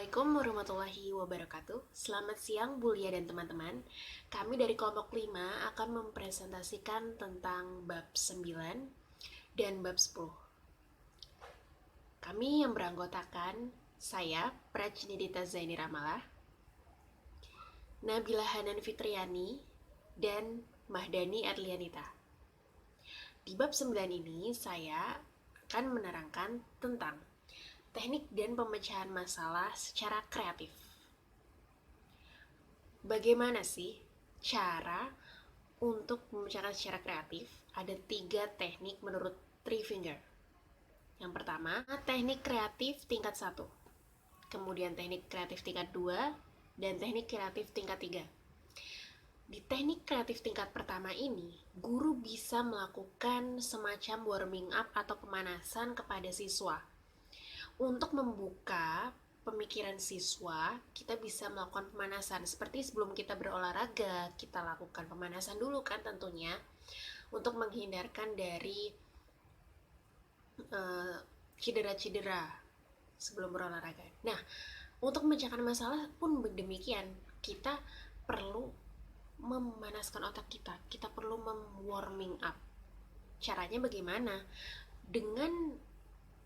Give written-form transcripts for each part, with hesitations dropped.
Assalamualaikum warahmatullahi wabarakatuh. Selamat siang Bulia dan teman-teman. Kami dari kelompok 5 akan mempresentasikan tentang bab 9 dan bab 10. Kami yang beranggotakan saya, Prajnidita Zaini Ramala, Nabila Hanan Fitriani, dan Mahdani Adlianita. Di bab 9 ini saya akan menerangkan tentang teknik dan pemecahan masalah secara kreatif. Bagaimana sih cara untuk memecahkan secara kreatif? Ada 3 teknik menurut Three Finger. Yang pertama, teknik kreatif tingkat 1. Kemudian teknik kreatif tingkat 2 dan teknik kreatif tingkat 3. Di teknik kreatif tingkat pertama ini, guru bisa melakukan semacam warming up atau pemanasan kepada siswa. Untuk membuka pemikiran siswa, kita bisa melakukan pemanasan. Seperti sebelum kita berolahraga, kita lakukan pemanasan dulu kan tentunya, untuk menghindarkan dari cedera-cedera sebelum berolahraga. Nah, untuk memecahkan masalah pun demikian. Kita perlu memanaskan otak kita. Kita perlu warming up. Caranya bagaimana? Dengan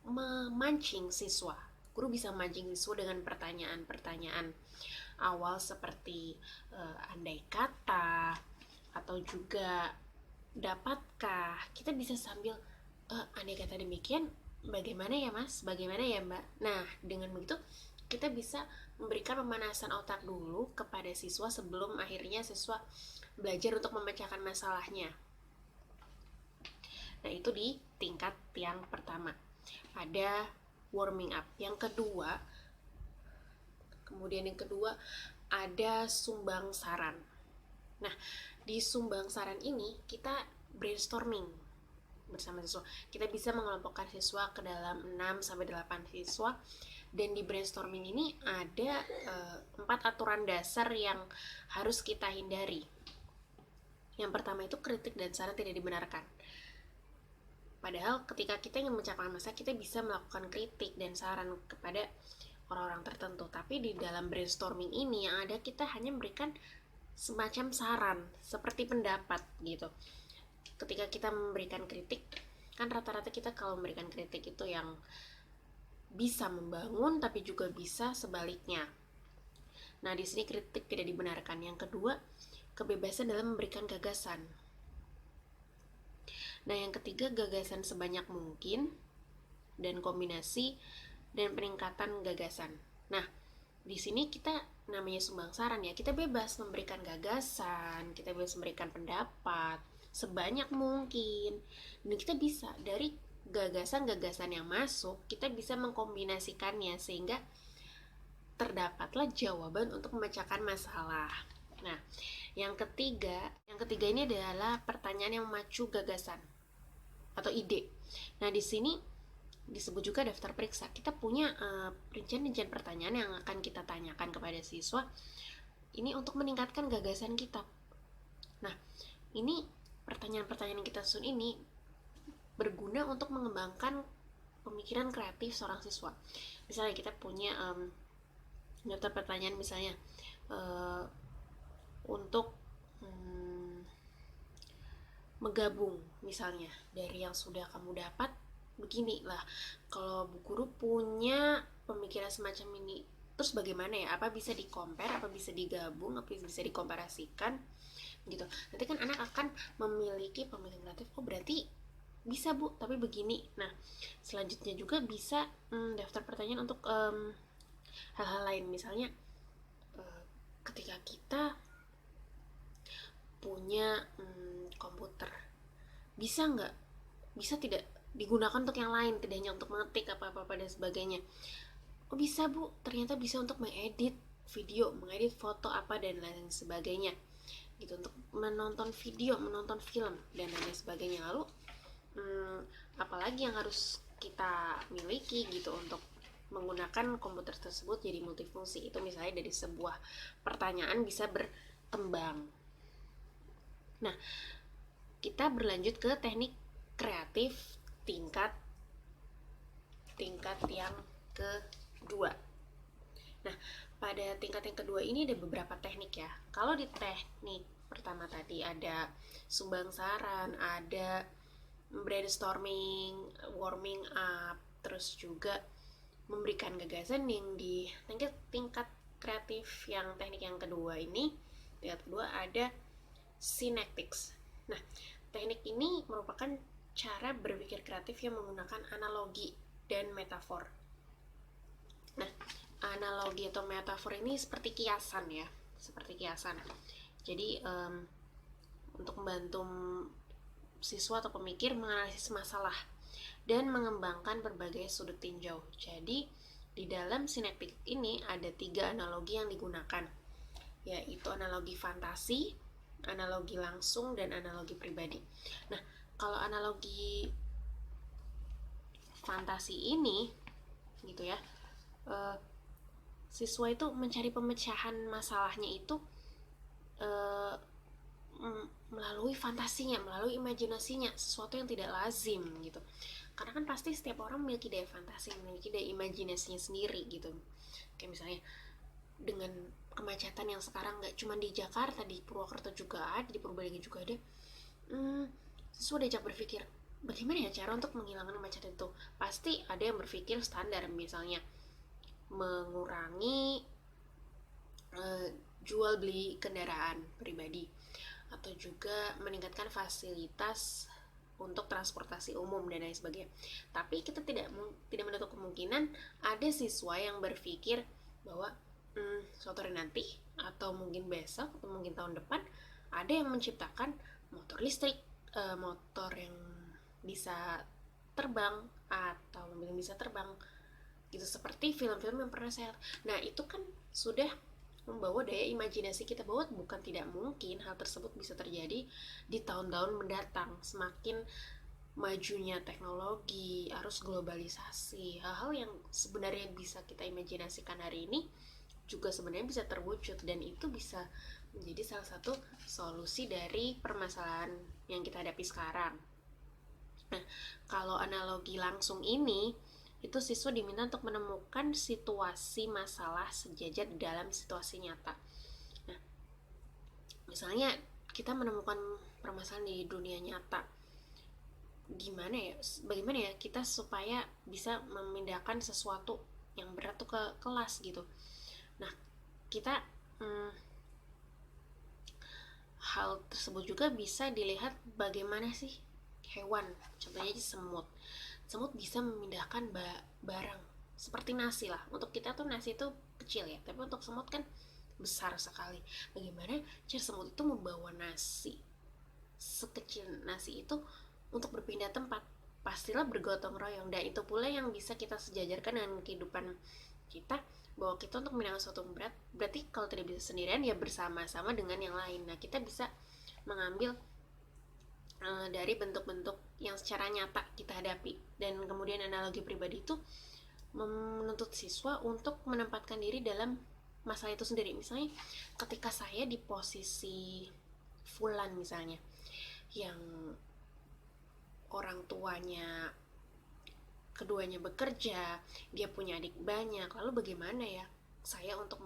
memancing siswa. Guru bisa memancing siswa dengan pertanyaan-pertanyaan awal seperti andai kata, atau juga dapatkah. Kita bisa sambil andai kata demikian, bagaimana ya mas, bagaimana ya mbak. Nah, dengan begitu kita bisa memberikan pemanasan otak dulu kepada siswa sebelum akhirnya siswa belajar untuk memecahkan masalahnya. Nah, itu di tingkat yang pertama. Ada warming up. Yang kedua, ada sumbang saran. Nah, di sumbang saran ini kita brainstorming bersama siswa. Kita bisa mengelompokkan siswa ke dalam 6-8 siswa, dan di brainstorming ini ada 4 aturan dasar yang harus kita hindari. Yang pertama itu kritik dan saran tidak dibenarkan. Padahal ketika kita ingin mencapai masalah, kita bisa melakukan kritik dan saran kepada orang-orang tertentu. Tapi di dalam brainstorming ini yang ada, kita hanya memberikan semacam saran, seperti pendapat gitu. Ketika kita memberikan kritik, kan rata-rata kita kalau memberikan kritik itu yang bisa membangun, tapi juga bisa sebaliknya. Nah, di sini kritik tidak dibenarkan. Yang kedua, kebebasan dalam memberikan gagasan. Nah, yang ketiga, gagasan sebanyak mungkin dan kombinasi dan peningkatan gagasan. Nah, di sini kita namanya sumbang saran ya, kita bebas memberikan gagasan, kita bebas memberikan pendapat sebanyak mungkin, dan kita bisa dari gagasan-gagasan yang masuk, kita bisa mengkombinasikannya sehingga terdapatlah jawaban untuk memecahkan masalah. Nah, yang ketiga ini adalah pertanyaan yang memacu gagasan atau ide. Nah, di sini disebut juga daftar periksa. Kita punya rincian-rincian pertanyaan yang akan kita tanyakan kepada siswa ini untuk meningkatkan gagasan kita. Nah, ini pertanyaan-pertanyaan yang kita susun ini berguna untuk mengembangkan pemikiran kreatif seorang siswa. Misalnya kita punya daftar pertanyaan misalnya untuk menggabung misalnya dari yang sudah kamu dapat begini lah. Kalau bu guru punya pemikiran semacam ini, terus bagaimana ya? Apa bisa di-compare, apa bisa digabung, apa bisa dikomparasikan gitu. Nanti kan anak akan memiliki pemikiran kreatif. Oh, berarti bisa bu, tapi begini. Nah, selanjutnya juga bisa daftar pertanyaan untuk hal-hal lain. Misalnya ketika kita punya komputer, bisa tidak digunakan untuk yang lain, tidak hanya untuk mengetik apa-apa dan sebagainya. Oh, bisa bu, ternyata bisa untuk mengedit video, mengedit foto apa dan lain sebagainya gitu, untuk menonton video, menonton film dan lain sebagainya. Lalu apalagi yang harus kita miliki gitu untuk menggunakan komputer tersebut jadi multifungsi. Itu misalnya dari sebuah pertanyaan bisa berkembang. Nah, kita berlanjut ke teknik kreatif tingkat yang kedua. Nah, pada tingkat yang kedua ini ada beberapa teknik ya. Kalau di teknik pertama tadi ada sumbang saran, ada brainstorming, warming up, terus juga memberikan gagasan yang di tingkat kreatif yang teknik yang kedua ini. Tingkat kedua ada synectics. Nah, teknik ini merupakan cara berpikir kreatif yang menggunakan analogi dan metafor. Nah, analogi atau metafor ini seperti kiasan ya, seperti kiasan. Jadi untuk membantu siswa atau pemikir menganalisis masalah dan mengembangkan berbagai sudut tinjau. Jadi di dalam sinektik ini ada 3 analogi yang digunakan, yaitu analogi fantasi, analogi langsung, dan analogi pribadi. Nah, kalau analogi fantasi ini gitu ya, siswa itu mencari pemecahan masalahnya itu melalui fantasinya, melalui imajinasinya, sesuatu yang tidak lazim gitu. Karena kan pasti setiap orang memiliki daya fantasi, memiliki daya imajinasinya sendiri gitu. Kayak misalnya dengan kemacetan yang sekarang nggak cuma di Jakarta, di Purwokerto juga ada, di Purbalingga juga ada. Siswa diajak berpikir, bagaimana ya cara untuk menghilangkan kemacetan itu? Pasti ada yang berpikir standar, misalnya mengurangi jual beli kendaraan pribadi, atau juga meningkatkan fasilitas untuk transportasi umum dan lain sebagainya. Tapi kita tidak menutup kemungkinan ada siswa yang berpikir bahwa suatu hari nanti atau mungkin besok atau mungkin tahun depan ada yang menciptakan motor listrik, motor yang bisa terbang atau mobil yang bisa terbang gitu, seperti film-film yang pernah saya. Nah, itu kan sudah membawa daya imajinasi kita bahwa bukan tidak mungkin hal tersebut bisa terjadi di tahun-tahun mendatang. Semakin majunya teknologi, arus globalisasi, hal-hal yang sebenarnya bisa kita imajinasikan hari ini juga sebenarnya bisa terwujud, dan itu bisa menjadi salah satu solusi dari permasalahan yang kita hadapi sekarang. Nah, kalau analogi langsung ini, itu siswa diminta untuk menemukan situasi masalah sejajar dalam situasi nyata. Nah, misalnya kita menemukan permasalahan di dunia nyata, bagaimana ya kita supaya bisa memindahkan sesuatu yang berat tuh ke kelas gitu. Nah, kita hal tersebut juga bisa dilihat bagaimana sih hewan, contohnya aja semut bisa memindahkan barang seperti nasi lah. Untuk kita tuh nasi itu kecil ya, tapi untuk semut kan besar sekali. Bagaimana cara semut itu membawa nasi sekecil nasi itu untuk berpindah tempat? Pastilah bergotong royong, dan itu pula yang bisa kita sejajarkan dengan kehidupan kita, bahwa kita untuk memindahkan sesuatu berat, berarti kalau tidak bisa sendirian ya bersama-sama dengan yang lain. Nah, kita bisa mengambil dari bentuk-bentuk yang secara nyata kita hadapi. Dan kemudian analogi pribadi itu menuntut siswa untuk menempatkan diri dalam masalah itu sendiri. Misalnya ketika saya di posisi Fulan misalnya, yang orang tuanya keduanya bekerja, dia punya adik banyak, lalu bagaimana ya saya untuk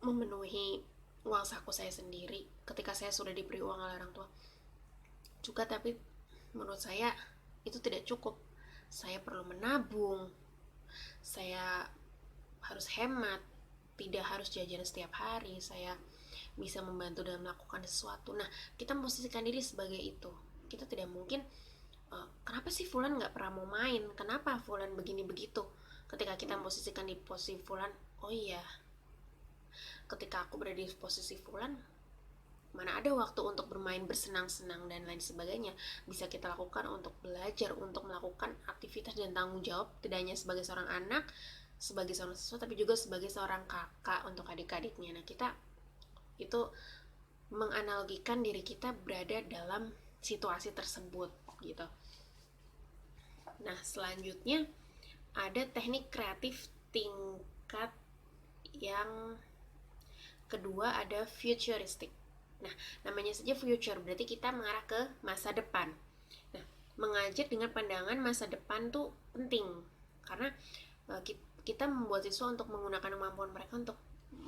memenuhi uang saku saya sendiri ketika saya sudah diberi uang oleh orang tua juga. Tapi menurut saya itu tidak cukup. Saya perlu menabung, saya harus hemat, tidak harus jajan setiap hari, saya bisa membantu dalam melakukan sesuatu. Nah, kita memposisikan diri sebagai itu. Kita tidak mungkin kenapa sih Fulan gak pernah mau main, kenapa Fulan begini begitu. Ketika kita memposisikan di posisi Fulan, oh iya, ketika aku berada di posisi Fulan, mana ada waktu untuk bermain, bersenang-senang, dan lain sebagainya. Bisa kita lakukan untuk belajar, untuk melakukan aktivitas dan tanggung jawab, tidak hanya sebagai seorang anak, sebagai seorang siswa, tapi juga sebagai seorang kakak untuk adik-adiknya. Nah, kita itu menganalogikan diri kita berada dalam situasi tersebut gitu. Nah, selanjutnya ada teknik kreatif tingkat yang kedua, ada futuristic. Nah, namanya saja future, berarti kita mengarah ke masa depan. Nah, mengajar dengan pandangan masa depan tuh penting, karena kita membuat siswa untuk menggunakan kemampuan mereka untuk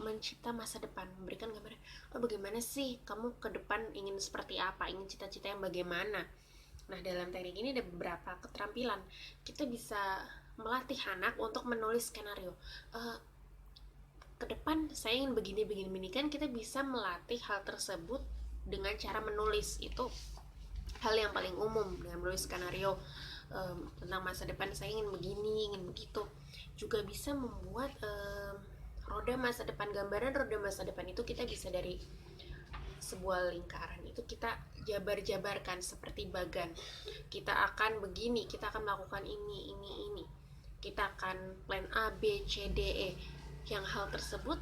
mencipta masa depan, memberikan gambaran, oh bagaimana sih kamu ke depan ingin seperti apa, ingin cita-cita yang bagaimana. Nah, dalam teknik ini ada beberapa keterampilan. Kita bisa melatih anak untuk menulis skenario. Ke depan saya ingin begini kan kita bisa melatih hal tersebut dengan cara menulis. Itu hal yang paling umum dengan menulis skenario tentang masa depan, saya ingin begini, ingin begitu. Juga bisa membuat roda masa depan, gambaran roda masa depan itu kita bisa dari sebuah lingkaran itu kita jabar-jabarkan seperti bagan. Kita akan begini, kita akan melakukan ini. Kita akan plan A, B, C, D, E. Yang hal tersebut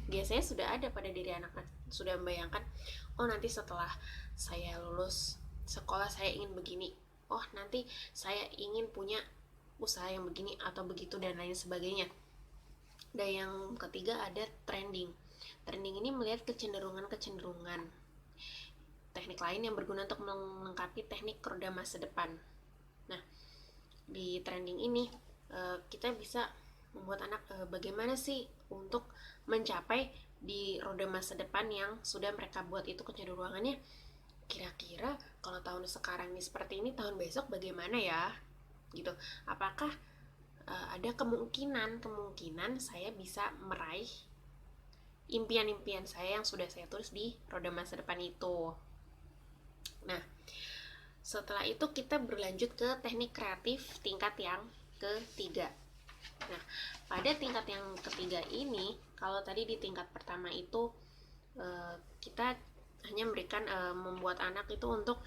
biasanya sudah ada pada diri anak, sudah membayangkan, oh nanti setelah saya lulus sekolah saya ingin begini, oh nanti saya ingin punya usaha yang begini atau begitu dan lain sebagainya. Dan yang ketiga ada trending. Trending ini melihat kecenderungan teknik lain yang berguna untuk melengkapi teknik roda masa depan. Nah, di trending ini kita bisa membuat anak bagaimana sih untuk mencapai di roda masa depan yang sudah mereka buat itu kecenderungannya. Kira-kira kalau tahun sekarang ini seperti ini, tahun besok bagaimana ya? Gitu. Apakah ada kemungkinan saya bisa meraih impian-impian saya yang sudah saya tulis di roda masa depan itu. Nah, setelah itu kita berlanjut ke teknik kreatif tingkat yang ketiga. Nah, pada tingkat yang ketiga ini, kalau tadi di tingkat pertama itu kita hanya memberikan membuat anak itu untuk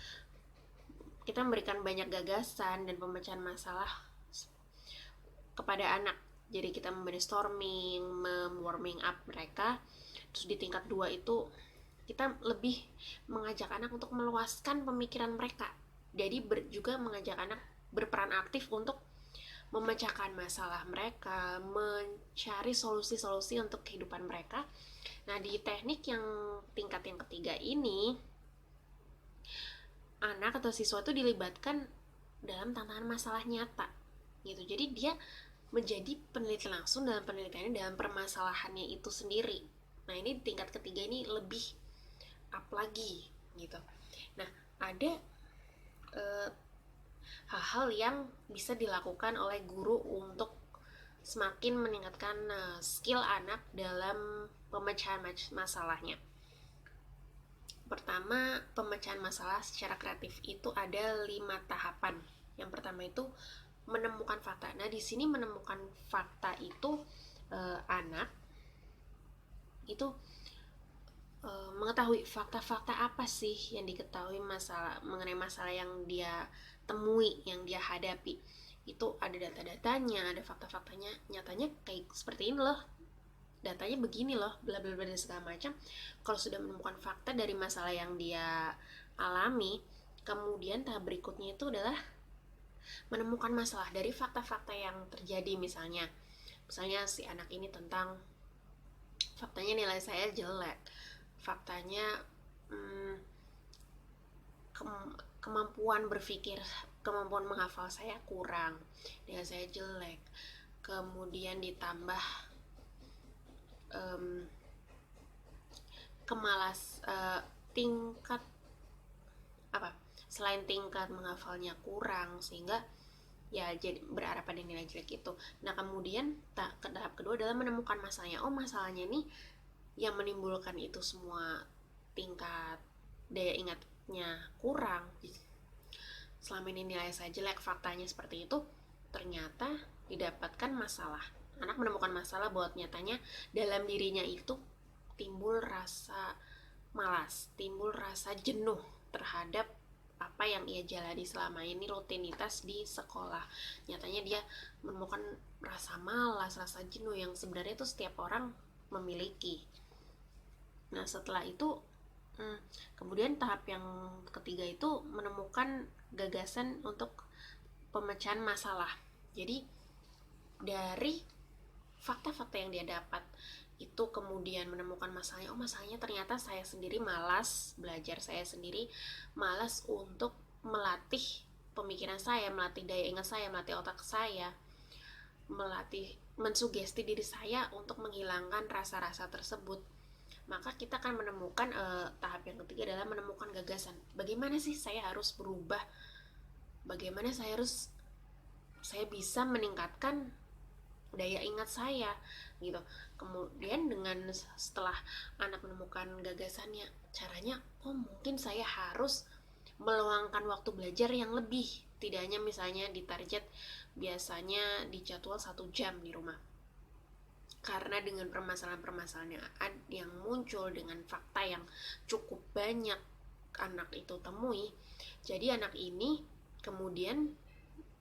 kita memberikan banyak gagasan dan pemecahan masalah kepada anak. Jadi kita membrainstorming, warming up mereka. Terus di tingkat 2 itu kita lebih mengajak anak untuk meluaskan pemikiran mereka. Jadi juga mengajak anak berperan aktif untuk memecahkan masalah mereka, mencari solusi-solusi untuk kehidupan mereka. Nah, di teknik yang tingkat yang ketiga ini, anak atau siswa itu dilibatkan dalam tantangan masalah nyata gitu. Jadi dia menjadi peneliti langsung dalam penelitiannya, dalam permasalahannya itu sendiri. Nah, ini di tingkat ketiga ini lebih up lagi gitu. Nah, ada hal-hal yang bisa dilakukan oleh guru untuk semakin meningkatkan skill anak dalam pemecahan masalahnya. Pertama, pemecahan masalah secara kreatif itu ada 5 tahapan. Yang pertama itu menemukan fakta. Nah, di sini menemukan fakta itu anak itu mengetahui fakta-fakta apa sih yang diketahui mengenai masalah yang dia temui, yang dia hadapi. Itu ada data-datanya, ada fakta-faktanya, nyatanya kayak seperti ini loh, datanya begini loh, bla bla bla dan segala macam. Kalau sudah menemukan fakta dari masalah yang dia alami, kemudian tahap berikutnya itu adalah menemukan masalah dari fakta-fakta yang terjadi. Misalnya si anak ini tentang faktanya nilai saya jelek, faktanya kemampuan berpikir, kemampuan menghafal saya kurang, nilai saya jelek. Kemudian ditambah tingkat selain tingkat menghafalnya kurang, sehingga ya jadi berarah pada nilai jelek itu. Nah, kemudian tahap kedua adalah menemukan masalahnya. Oh, masalahnya nih yang menimbulkan itu semua tingkat daya ingatnya kurang, selama ini nilai saya jelek, faktanya seperti itu, ternyata didapatkan masalah. Anak menemukan masalah bahwa nyatanya dalam dirinya itu timbul rasa malas, timbul rasa jenuh terhadap apa yang ia jalani selama ini, rutinitas di sekolah. Nyatanya dia menemukan rasa malas, rasa jenuh yang sebenarnya itu setiap orang memiliki. Nah, setelah itu kemudian tahap yang ketiga itu menemukan gagasan untuk pemecahan masalah. Jadi dari fakta-fakta yang dia dapat itu kemudian menemukan masalahnya. Oh, masalahnya ternyata saya sendiri malas belajar, saya sendiri malas untuk melatih pemikiran saya, melatih daya ingat saya, melatih otak saya, melatih mensugesti diri saya untuk menghilangkan rasa-rasa tersebut. Maka kita akan menemukan tahap yang ketiga adalah menemukan gagasan. Bagaimana sih saya harus berubah? Bagaimana saya bisa meningkatkan daya ingat saya gitu. Kemudian dengan setelah anak menemukan gagasannya, caranya mungkin saya harus meluangkan waktu belajar yang lebih, tidak hanya misalnya di target biasanya di jadwal 1 jam di rumah, karena dengan permasalahan-permasalahan yang muncul dengan fakta yang cukup banyak anak itu temui, jadi anak ini kemudian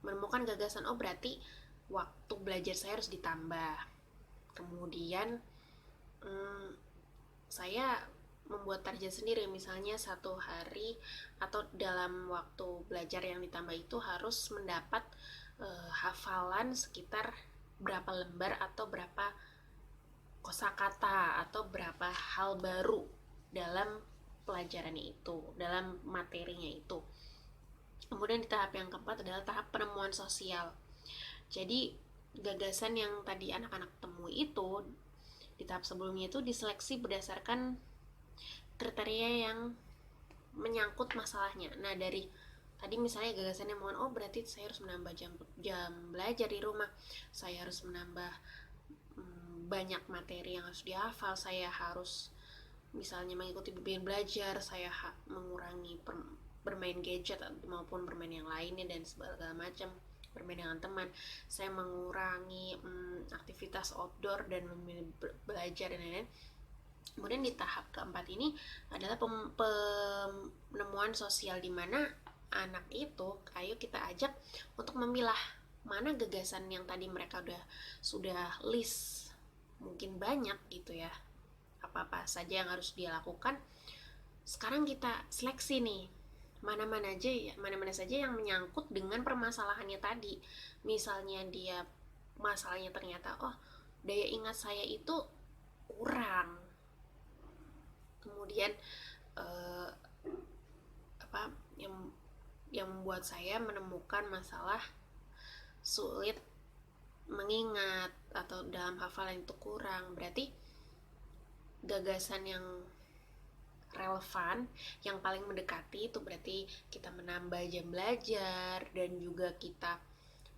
menemukan gagasan, berarti waktu belajar saya harus ditambah. Kemudian saya membuat target sendiri, misalnya 1 hari atau dalam waktu belajar yang ditambah itu harus mendapat hafalan sekitar berapa lembar atau berapa kosakata atau berapa hal baru dalam pelajarannya itu, dalam materinya itu. Kemudian di tahap yang keempat adalah tahap penemuan sosial. Jadi gagasan yang tadi anak-anak temui itu di tahap sebelumnya itu diseleksi berdasarkan kriteria yang menyangkut masalahnya. Nah, dari tadi misalnya gagasannya berarti saya harus menambah jam belajar di rumah, saya harus menambah banyak materi yang harus dihafal, saya harus misalnya mengikuti bimbingan belajar, saya mengurangi bermain gadget maupun bermain yang lainnya dan segala macam, bermain dengan teman, saya mengurangi aktivitas outdoor dan memilih belajar dan lain-lain. Kemudian di tahap keempat ini adalah penemuan sosial, di mana anak itu ayo kita ajak untuk memilah mana gagasan yang tadi mereka sudah list mungkin banyak gitu ya, apa-apa saja yang harus dia lakukan. Sekarang kita seleksi nih, mana-mana saja yang menyangkut dengan permasalahannya tadi. Misalnya dia masalahnya ternyata daya ingat saya itu kurang, kemudian yang membuat saya menemukan masalah sulit mengingat atau dalam hafalan itu kurang, berarti gagasan yang relevan yang paling mendekati itu berarti kita menambah jam belajar dan juga kita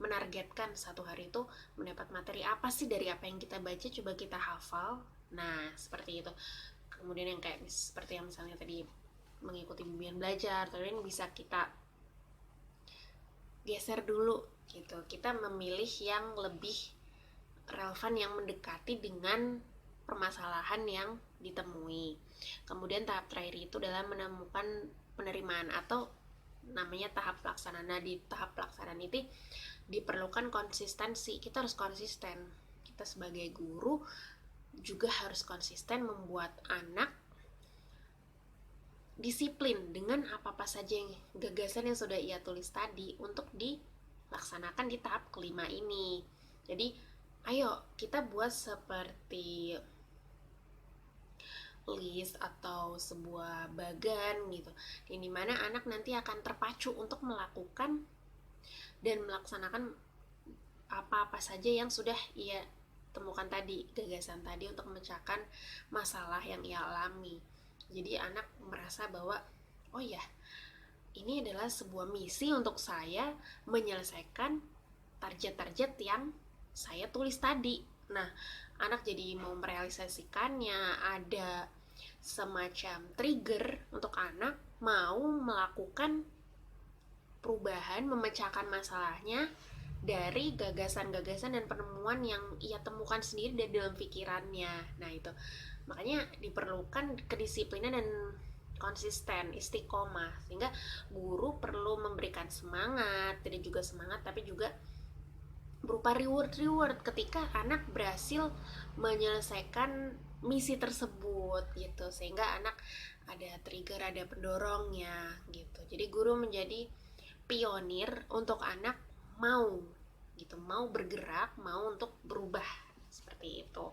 menargetkan 1 hari itu mendapat materi apa sih dari apa yang kita baca, coba kita hafal. Nah, seperti itu. Kemudian yang kayak seperti yang misalnya tadi mengikuti bimbingan belajar, terus bisa kita geser dulu gitu. Kita memilih yang lebih relevan, yang mendekati dengan permasalahan yang ditemui. Kemudian tahap terakhir itu adalah menemukan penerimaan atau namanya tahap pelaksanaan. Nah, di tahap pelaksanaan itu diperlukan konsistensi. Kita harus konsisten. Kita sebagai guru juga harus konsisten membuat anak disiplin dengan apa-apa saja yang gagasan yang sudah ia tulis tadi untuk dilaksanakan di tahap kelima ini. Jadi ayo kita buat seperti list atau sebuah bagan gitu, di mana anak nanti akan terpacu untuk melakukan dan melaksanakan apa-apa saja yang sudah ia temukan tadi, gagasan tadi, untuk memecahkan masalah yang ia alami. Jadi anak merasa bahwa ini adalah sebuah misi untuk saya menyelesaikan target-target yang saya tulis tadi. Nah, anak jadi mau merealisasikannya, ada semacam trigger untuk anak mau melakukan perubahan, memecahkan masalahnya dari gagasan-gagasan dan penemuan yang ia temukan sendiri dari dalam pikirannya. Nah, itu makanya diperlukan kedisiplinan dan konsisten, istiqomah, sehingga guru perlu memberikan semangat, tidak juga semangat tapi juga berupa reward ketika anak berhasil menyelesaikan misi tersebut gitu, sehingga anak ada trigger, ada pendorongnya gitu. Jadi guru menjadi pionir untuk anak mau bergerak, mau untuk berubah seperti itu.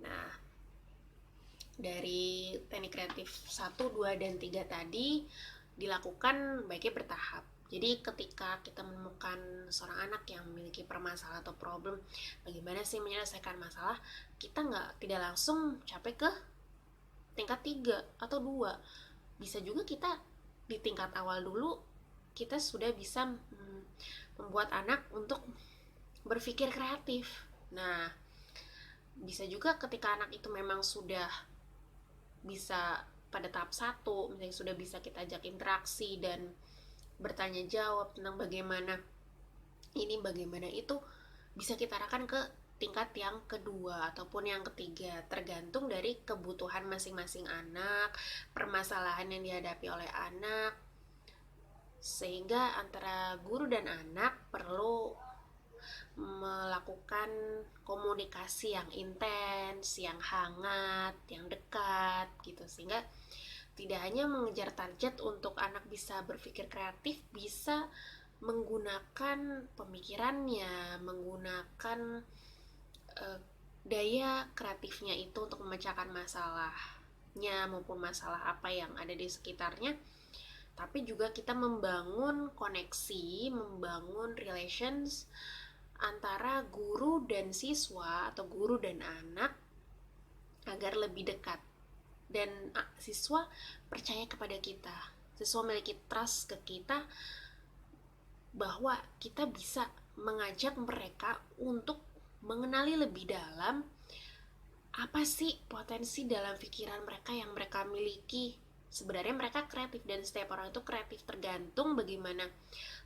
Nah, dari teknik kreatif 1, 2, dan 3 tadi dilakukan baiknya bertahap. Jadi ketika kita menemukan seorang anak yang memiliki permasalahan atau problem, bagaimana sih menyelesaikan masalah, kita tidak langsung capai ke tingkat 3 atau 2. Bisa juga kita di tingkat awal dulu kita sudah bisa membuat anak untuk berpikir kreatif. Nah, bisa juga ketika anak itu memang sudah bisa pada tahap 1, misalnya sudah bisa kita ajak interaksi dan bertanya jawab tentang bagaimana ini bagaimana itu, bisa kita arahkan ke tingkat yang kedua ataupun yang ketiga, tergantung dari kebutuhan masing-masing anak, permasalahan yang dihadapi oleh anak, sehingga antara guru dan anak perlu melakukan komunikasi yang intens, yang hangat, yang dekat gitu, sehingga tidak hanya mengejar target untuk anak bisa berpikir kreatif, bisa menggunakan pemikirannya, menggunakan daya kreatifnya itu untuk memecahkan masalahnya maupun masalah apa yang ada di sekitarnya. Tapi juga kita membangun koneksi, membangun relations antara guru dan siswa atau guru dan anak agar lebih dekat, dan siswa percaya kepada kita, siswa memiliki trust ke kita bahwa kita bisa mengajak mereka untuk mengenali lebih dalam apa sih potensi dalam pikiran mereka yang mereka miliki. Sebenarnya mereka kreatif, dan setiap orang itu kreatif, tergantung bagaimana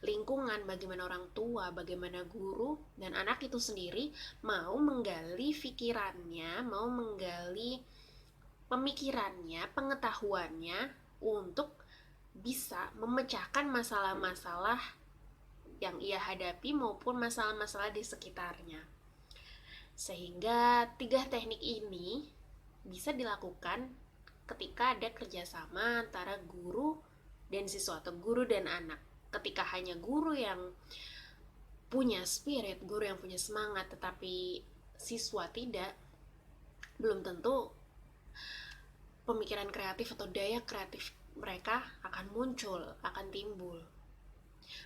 lingkungan, bagaimana orang tua, bagaimana guru, dan anak itu sendiri mau menggali pikirannya, mau menggali pemikirannya, pengetahuannya untuk bisa memecahkan masalah-masalah yang ia hadapi maupun masalah-masalah di sekitarnya. Sehingga 3 teknik ini bisa dilakukan ketika ada kerjasama antara guru dan siswa atau guru dan anak. Ketika hanya guru yang punya spirit, guru yang punya semangat, tetapi siswa tidak, belum tentu pemikiran kreatif atau daya kreatif mereka akan muncul, akan timbul.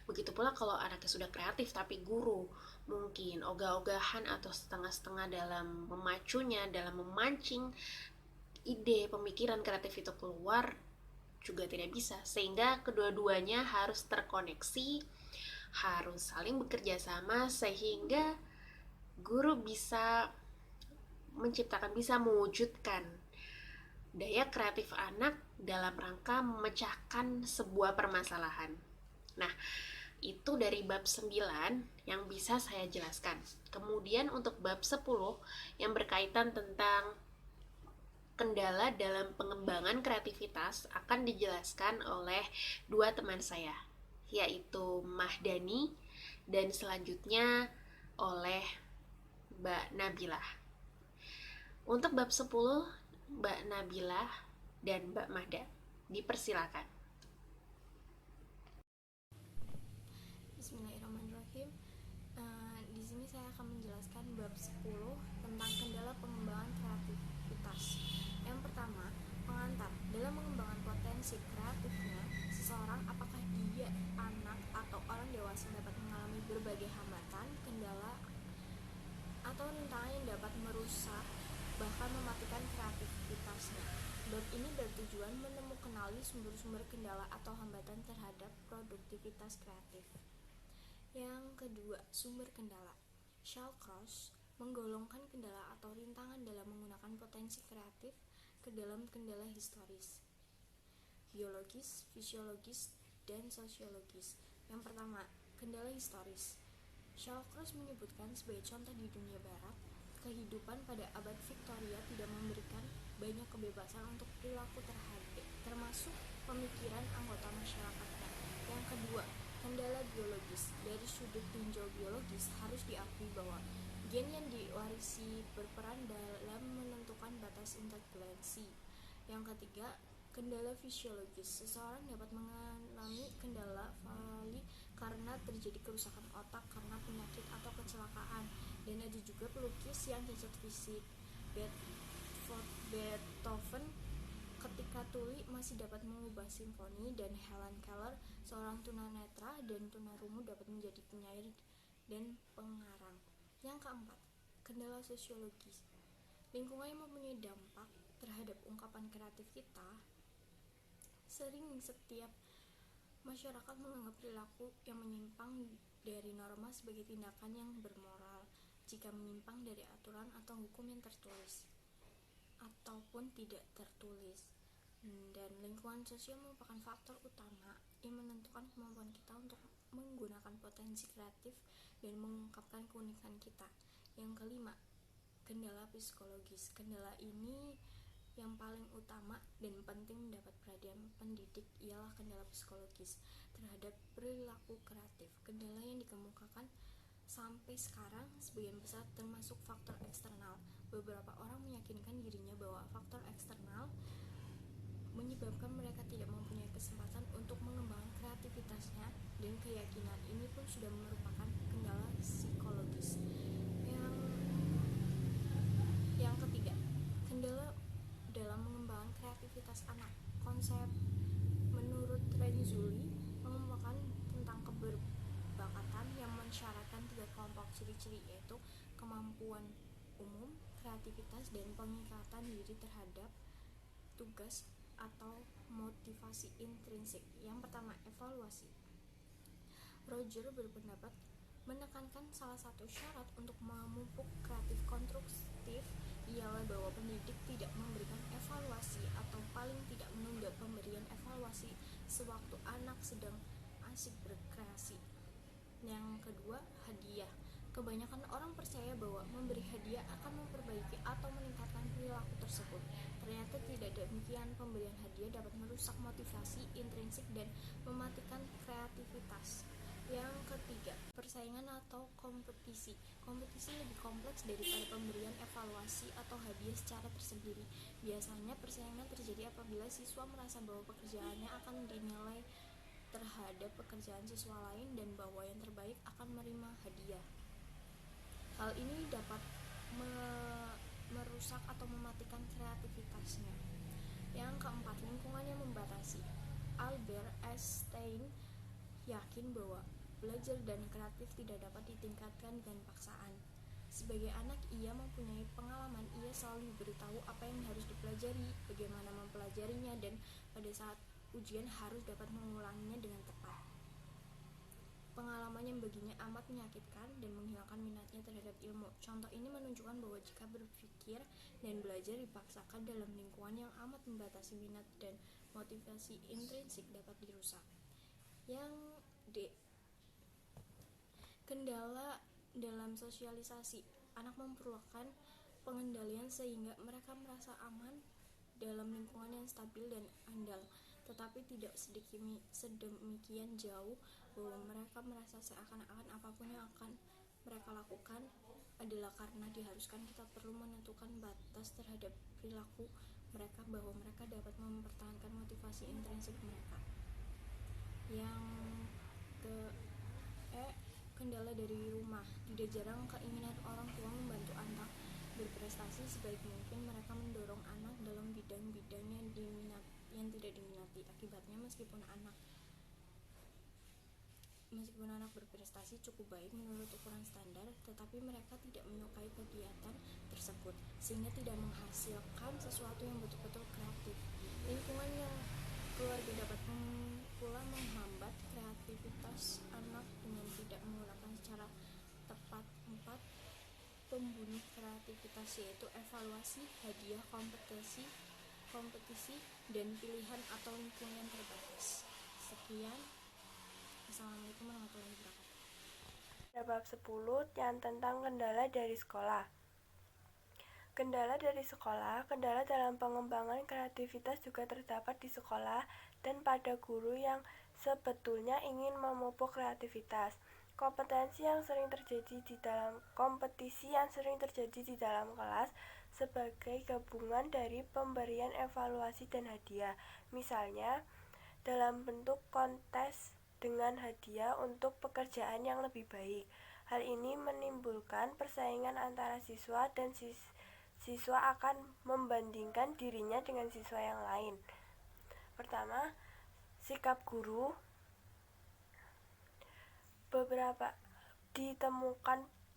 Begitu pula kalau anaknya sudah kreatif tapi guru mungkin ogah-ogahan atau setengah-setengah dalam memacunya, dalam memancing ide pemikiran kreatif itu keluar, juga tidak bisa. Sehingga kedua-duanya harus terkoneksi, harus saling bekerja sama, sehingga guru bisa menciptakan, bisa mewujudkan daya kreatif anak dalam rangka memecahkan sebuah permasalahan. Nah, itu dari bab 9 yang bisa saya jelaskan. Kemudian untuk bab 10 yang berkaitan tentang kendala dalam pengembangan kreativitas akan dijelaskan oleh 2 teman saya, yaitu Mahdani dan selanjutnya oleh Mbak Nabilah. Untuk bab 10, Mbak Nabilah dan Mbak Mahda, dipersilakan. Bismillahirrahmanirrahim. Di sini saya akan menjelaskan bab 10 tentang kendala pengembangan kreativitas. Yang pertama, pengantar. Dalam mengembangkan potensi kreatifnya seseorang, apakah dia, anak, atau orang dewasa dapat mengalami berbagai hambatan, kendala, atau rintangan yang dapat merusak bahkan mematikan kreativitasnya. Bab ini bertujuan mengenali sumber-sumber kendala atau hambatan terhadap produktivitas kreatif. Yang kedua, sumber kendala. Shawcross menggolongkan kendala atau rintangan dalam menggunakan potensi kreatif ke dalam kendala historis, biologis, fisiologis, dan sosiologis. Yang pertama, kendala historis. Shawcross menyebutkan sebagai contoh di dunia barat, kehidupan pada abad Victoria tidak memberikan banyak kebebasan untuk perilaku termasuk pemikiran anggota masyarakatnya. Yang kedua, kendala biologis. Dari sudut tinjau biologis, harus diakui bahwa gen yang diwarisi berperan dalam menentukan batas inteligensi. Yang ketiga, kendala fisiologis. Seseorang dapat mengalami kendala vali karena terjadi kerusakan otak karena penyakit atau kecelakaan, dan ada juga pelukis yang cacat fisik. Beethoven ketika Tuli masih dapat mengubah simfoni dan Helen Keller, seorang tunanetra dan tunarungu, dapat menjadi penyair dan pengarang. Yang keempat, kendala sosiologis. Lingkungan yang mempunyai dampak terhadap ungkapan kreatif kita. Sering setiap masyarakat menganggap perilaku yang menyimpang dari norma sebagai tindakan yang bermoral jika menyimpang dari aturan atau hukum yang tertulis ataupun tidak tertulis. Dan lingkungan sosial merupakan faktor utama yang menentukan kemampuan kita untuk menggunakan potensi kreatif dan mengungkapkan keunikan kita. Yang kelima, kendala psikologis. Kendala ini yang paling utama dan penting mendapat perhatian pendidik ialah kendala psikologis terhadap perilaku kreatif. Kendala yang dikemukakan sampai sekarang sebagian besar termasuk faktor eksternal. Beberapa orang meyakinkan dirinya bahwa faktor eksternal menyebabkan mereka tidak mempunyai kesempatan untuk mengembangkan kreativitasnya, dan keyakinan ini pun sudah merupakan kendala psikologis. Yang ketiga, kendala dalam mengembangkan kreativitas anak. Konsep menurut Renzulli mengemukakan tentang keberbakatan yang mensyaratkan 3 kelompok ciri-ciri, yaitu kemampuan umum, kreativitas, dan pengikatan diri terhadap tugas atau motivasi intrinsik. Yang pertama, evaluasi. Roger berpendapat menekankan salah satu syarat untuk memupuk kreatif konstruktif ialah bahwa pendidik tidak memberikan evaluasi atau paling tidak menunda pemberian evaluasi sewaktu anak sedang asik berkreasi. Yang kedua, hadiah. Kebanyakan orang percaya bahwa memberi hadiah akan memperbaiki atau meningkatkan perilaku tersebut. Ternyata tidak demikian. Pemberian hadiah dapat merusak motivasi intrinsik dan mematikan kreativitas. Yang ketiga, persaingan atau kompetisi. Kompetisi lebih kompleks daripada pemberian evaluasi atau hadiah secara tersendiri. Biasanya persaingan terjadi apabila siswa merasa bahwa pekerjaannya akan dinilai terhadap pekerjaan siswa lain dan bahwa yang terbaik akan menerima hadiah. Hal ini dapat merusak atau mematikan kreativitasnya. Yang keempat, lingkungan yang membatasi. Albert Einstein yakin bahwa belajar dan kreatif tidak dapat ditingkatkan dengan paksaan. Sebagai anak, ia mempunyai pengalaman. Ia selalu diberitahu apa yang harus dipelajari, bagaimana mempelajarinya, dan pada saat ujian harus dapat mengulanginya dengan tepat. Pengalaman yang baginya amat menyakitkan dan menghilangkan minatnya terhadap ilmu. Contoh ini menunjukkan bahwa jika berpikir dan belajar dipaksakan dalam lingkungan yang amat membatasi minat dan motivasi intrinsik dapat dirusak. Yang D, kendala dalam sosialisasi. Anak memerlukan pengendalian sehingga mereka merasa aman dalam lingkungan yang stabil dan andal, tetapi tidak sedemikian jauh bahwa mereka merasa seakan-akan apapun yang akan mereka lakukan adalah karena diharuskan. Kita perlu menentukan batas terhadap perilaku mereka bahwa mereka dapat mempertahankan motivasi intrinsik mereka. Yang ke kendala dari rumah. Tidak jarang keinginan orang tua membantu anak berprestasi sebaik mungkin. Mereka mendorong anak dalam bidang-bidang yang tidak diminati. Akibatnya meskipun anak berprestasi cukup baik menurut ukuran standar, tetapi mereka tidak menyukai kegiatan tersebut sehingga tidak menghasilkan sesuatu yang betul-betul kreatif. Lingkungan yang keluarga dapat pula menghambat kreativitas anak dengan tidak menggunakan secara tepat. 4. Pembunuh kreativitas, yaitu evaluasi, hadiah, kompetisi, dan pilihan atau lingkungan terbatas. Sekian. Assalamualaikum warahmatullahi wabarakatuh. Bab 10 yang tentang kendala dari sekolah. Kendala dari sekolah. Kendala dalam pengembangan kreativitas juga terdapat di sekolah dan pada guru yang sebetulnya ingin memupuk kreativitas. Kompetisi yang sering terjadi di dalam kelas sebagai gabungan dari pemberian evaluasi dan hadiah. Misalnya, dalam bentuk kontes dengan hadiah untuk pekerjaan yang lebih baik. Hal ini menimbulkan persaingan antara siswa dan siswa akan membandingkan dirinya dengan siswa yang lain. Pertama, sikap guru.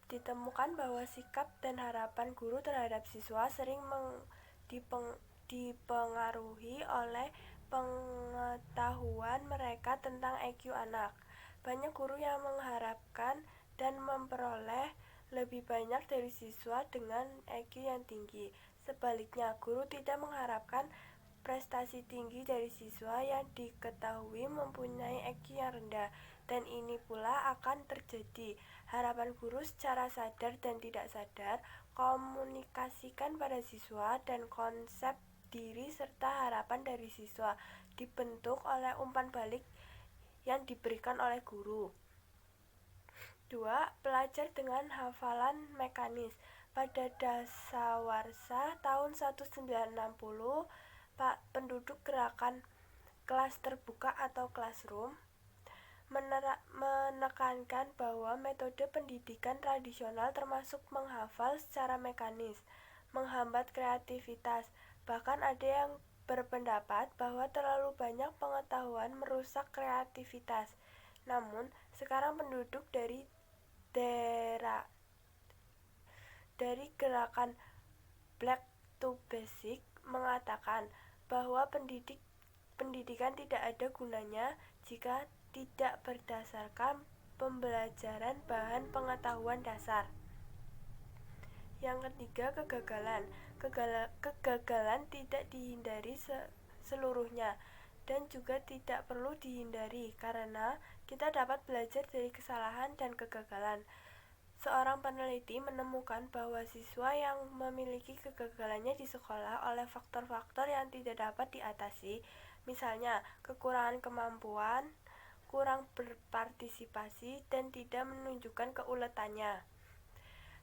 Ditemukan bahwa sikap dan harapan guru terhadap siswa sering dipengaruhi oleh pengetahuan mereka tentang IQ anak. Banyak guru yang mengharapkan dan memperoleh lebih banyak dari siswa dengan IQ yang tinggi. Sebaliknya, guru tidak mengharapkan prestasi tinggi dari siswa yang diketahui mempunyai IQ yang rendah, dan ini pula akan terjadi. Harapan guru secara sadar dan tidak sadar komunikasikan pada siswa, dan konsep diri serta harapan dari siswa dibentuk oleh umpan balik yang diberikan oleh guru. 2. Pelajar dengan hafalan mekanis. Pada dasawarsa tahun 1960, penduduk gerakan kelas terbuka atau classroom menekankan bahwa metode pendidikan tradisional termasuk menghafal secara mekanis, menghambat kreativitas. Bahkan ada yang berpendapat bahwa terlalu banyak pengetahuan merusak kreativitas. Namun, sekarang penduduk dari gerakan Back to Basic mengatakan bahwa pendidikan tidak ada gunanya jika tidak berdasarkan pembelajaran bahan pengetahuan dasar. Yang ketiga, kegagalan. Kegagalan tidak dihindari seluruhnya dan juga tidak perlu dihindari, karena kita dapat belajar dari kesalahan dan kegagalan. Seorang peneliti menemukan bahwa siswa yang memiliki kegagalannya di sekolah oleh faktor-faktor yang tidak dapat diatasi, misalnya kekurangan kemampuan, kurang berpartisipasi, dan tidak menunjukkan keuletannya.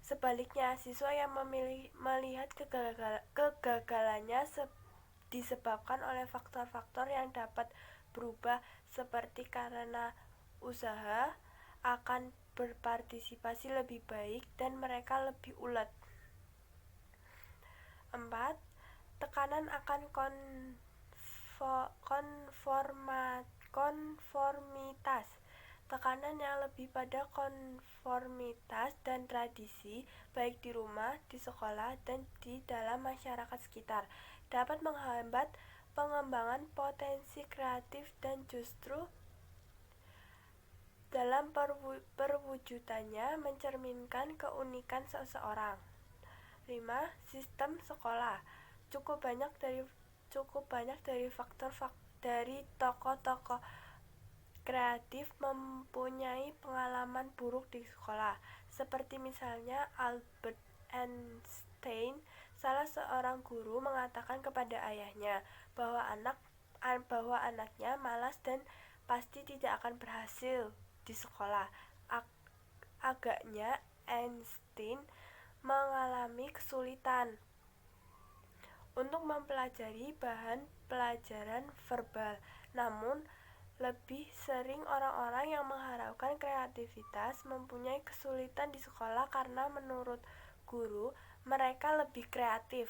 Sebaliknya, siswa yang melihat kegagalannya disebabkan oleh faktor-faktor yang dapat berubah, seperti karena usaha, akan berpartisipasi lebih baik dan mereka lebih ulet. 4. Tekanan akan konformitas. Tekanan yang lebih pada konformitas dan tradisi, baik di rumah, di sekolah, dan di dalam masyarakat sekitar, dapat menghambat pengembangan potensi kreatif dan justru dalam perwujudannya mencerminkan keunikan seseorang. 5. Sistem sekolah. Cukup banyak dari tokoh-tokoh kreatif mempunyai pengalaman buruk di sekolah, seperti misalnya Albert Einstein. Salah seorang guru mengatakan kepada ayahnya bahwa anaknya malas dan pasti tidak akan berhasil di sekolah. Agaknya Einstein mengalami kesulitan untuk mempelajari bahan pelajaran verbal. Namun, lebih sering orang-orang yang mengharapkan kreativitas mempunyai kesulitan di sekolah karena menurut guru mereka lebih kreatif.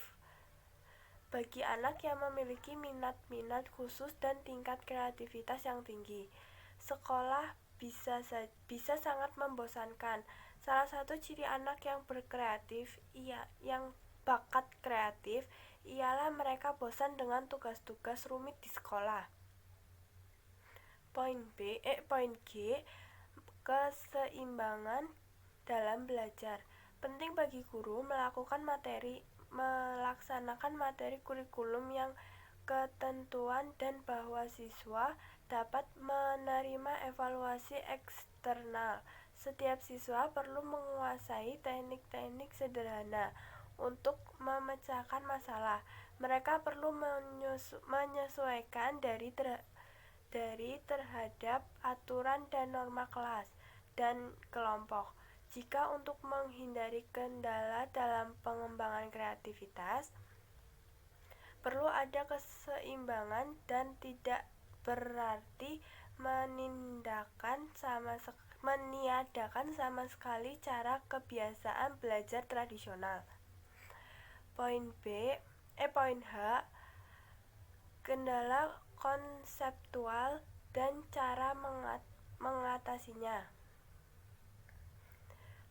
Bagi anak yang memiliki minat-minat khusus dan tingkat kreativitas yang tinggi, sekolah bisa sangat membosankan. Salah satu ciri anak yang yang bakat kreatif ialah mereka bosan dengan tugas-tugas rumit di sekolah. Poin G, keseimbangan dalam belajar. Penting bagi guru melaksanakan materi kurikulum yang ketentuan dan bahwa siswa dapat menerima evaluasi eksternal. Setiap siswa perlu menguasai teknik-teknik sederhana untuk memecahkan masalah. Mereka perlu menyesuaikan diri terhadap aturan dan norma kelas dan kelompok. Jika untuk menghindari kendala dalam pengembangan kreativitas, perlu ada keseimbangan dan tidak berarti meniadakan sama sekali cara kebiasaan belajar tradisional. Poin H, kendala konseptual dan cara mengatasinya.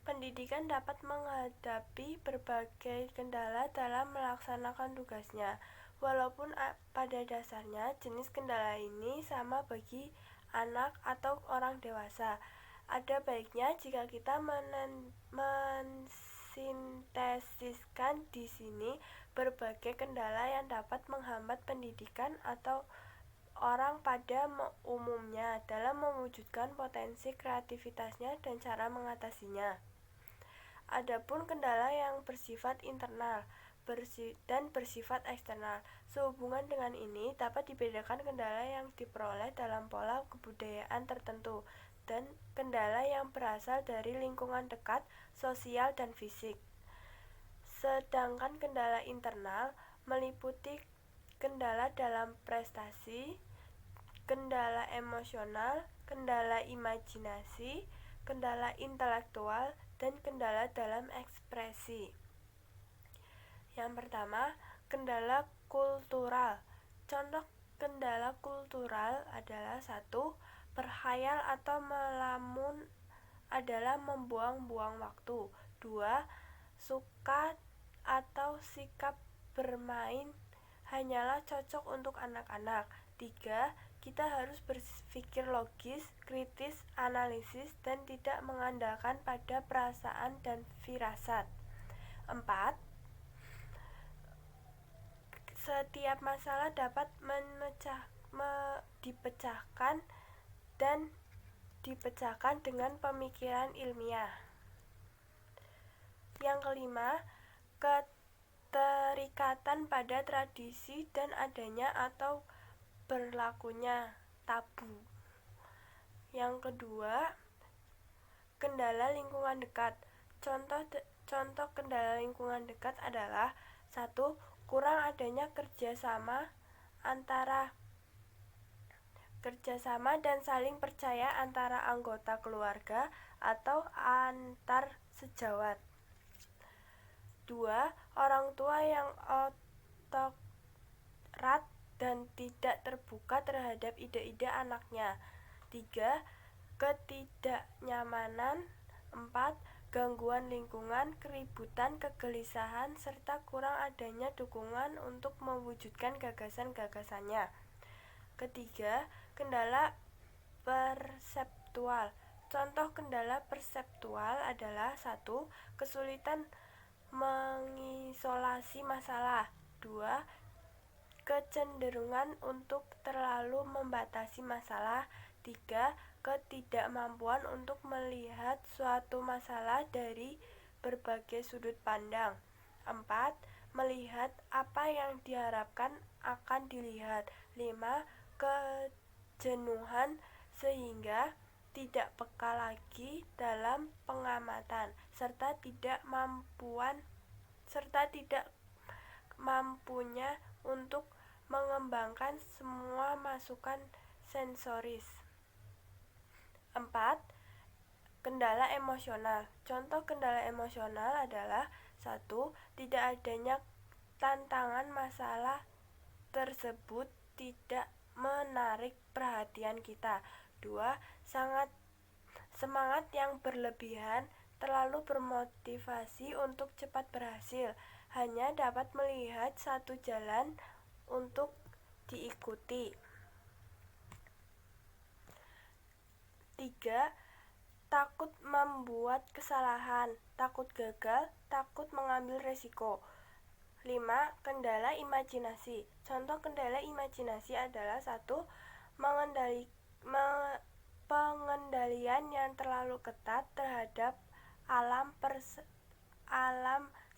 Pendidikan dapat menghadapi berbagai kendala dalam melaksanakan tugasnya. Walaupun pada dasarnya jenis kendala ini sama bagi anak atau orang dewasa. Ada baiknya jika kita mensintesiskan di sini berbagai kendala yang dapat menghambat pendidikan atau orang pada umumnya dalam mewujudkan potensi kreativitasnya dan cara mengatasinya. Adapun kendala yang bersifat internal dan bersifat eksternal. Sehubungan dengan ini dapat dibedakan kendala yang diperoleh dalam pola kebudayaan tertentu dan kendala yang berasal dari lingkungan dekat, sosial, dan fisik. Sedangkan kendala internal meliputi kendala dalam prestasi, kendala emosional, kendala imajinasi, kendala intelektual, dan kendala dalam ekspresi. Yang pertama, kendala kultural. Contoh kendala kultural adalah 1. Berkhayal atau melamun adalah membuang-buang waktu. 2. Suka atau sikap bermain hanyalah cocok untuk anak-anak. 3. Kita harus berpikir logis, kritis, analisis, dan tidak mengandalkan pada perasaan dan firasat. 4. Setiap masalah dapat dipecahkan dengan pemikiran ilmiah. Yang kelima, keterikatan pada tradisi dan adanya atau berlakunya tabu. Yang kedua, kendala lingkungan dekat. Contoh kendala lingkungan dekat adalah 1. Kurang adanya kerjasama dan saling percaya antara anggota keluarga atau antar sejawat. 2. Orang tua yang otokrat dan tidak terbuka terhadap ide-ide anaknya. 3. Ketidaknyamanan. 4. Gangguan lingkungan, keributan, kegelisahan, serta kurang adanya dukungan untuk mewujudkan gagasan-gagasannya. Ketiga, kendala perseptual. Contoh kendala perseptual adalah 1. Kesulitan mengisolasi masalah. 2. Kecenderungan untuk terlalu membatasi masalah. 3. Ketidakmampuan untuk melihat suatu masalah dari berbagai sudut pandang. 4. Melihat apa yang diharapkan akan dilihat. 5. Kejenuhan sehingga tidak peka lagi dalam pengamatan, serta tidak mampunya untuk mengembangkan semua masukan sensoris. 4. Kendala emosional. Contoh kendala emosional adalah 1. Tidak adanya tantangan masalah tersebut tidak menarik perhatian kita. 2. Semangat yang berlebihan, terlalu bermotivasi untuk cepat berhasil, hanya dapat melihat satu jalan untuk diikuti. 3. Takut membuat kesalahan, takut gagal, takut mengambil resiko. 5. Kendala imajinasi. Contoh kendala imajinasi adalah 1. Pengendalian yang terlalu ketat terhadap alam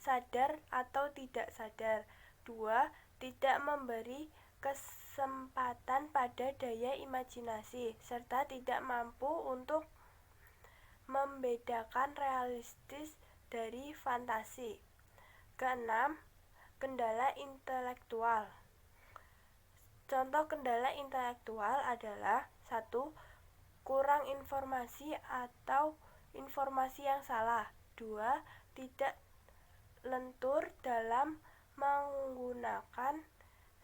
sadar atau tidak sadar. 2. Tidak memberi kesempatan pada daya imajinasi, serta tidak mampu untuk membedakan realistis dari fantasi. Keenam, kendala intelektual. Contoh kendala intelektual adalah 1. Kurang informasi atau informasi yang salah. 2. Tidak lentur dalam menggunakan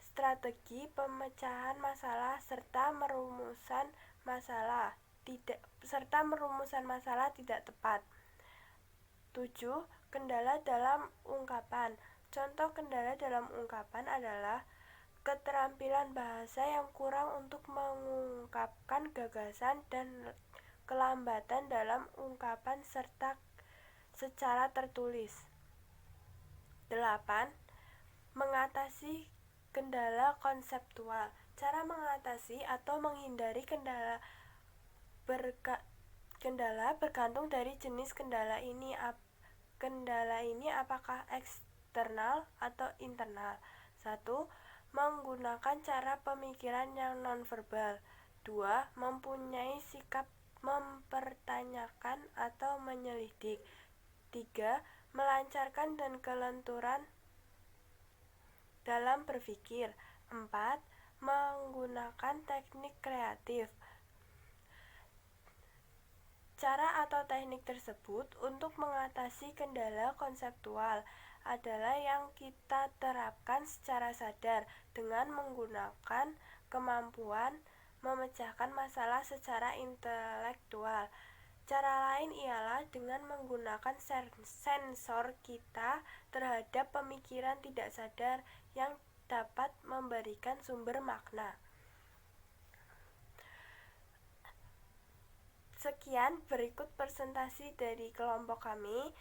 strategi pemecahan masalah serta merumusan masalah tidak tepat. 7. Kendala dalam ungkapan. Contoh kendala dalam ungkapan adalah keterampilan bahasa yang kurang untuk mengungkapkan gagasan dan kelambatan dalam ungkapan serta secara tertulis. 8. Mengatasi kendala konseptual. Cara mengatasi atau menghindari kendala bergantung dari jenis kendala ini. Kendala ini apakah eksternal atau internal? 1. Menggunakan cara pemikiran yang nonverbal. 2. Mempunyai sikap mempertanyakan atau menyelidik. 3. Melancarkan dan kelenturan dalam berpikir. 4. Menggunakan teknik kreatif. Cara atau teknik tersebut untuk mengatasi kendala konseptual adalah yang kita terapkan secara sadar dengan menggunakan kemampuan memecahkan masalah secara intelektual. Cara lain ialah dengan menggunakan sensor kita terhadap pemikiran tidak sadar yang dapat memberikan sumber makna. Sekian berikut presentasi dari kelompok kami.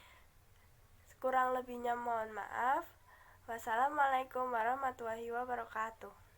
Kurang lebihnya mohon maaf. Wassalamualaikum warahmatullahi wabarakatuh.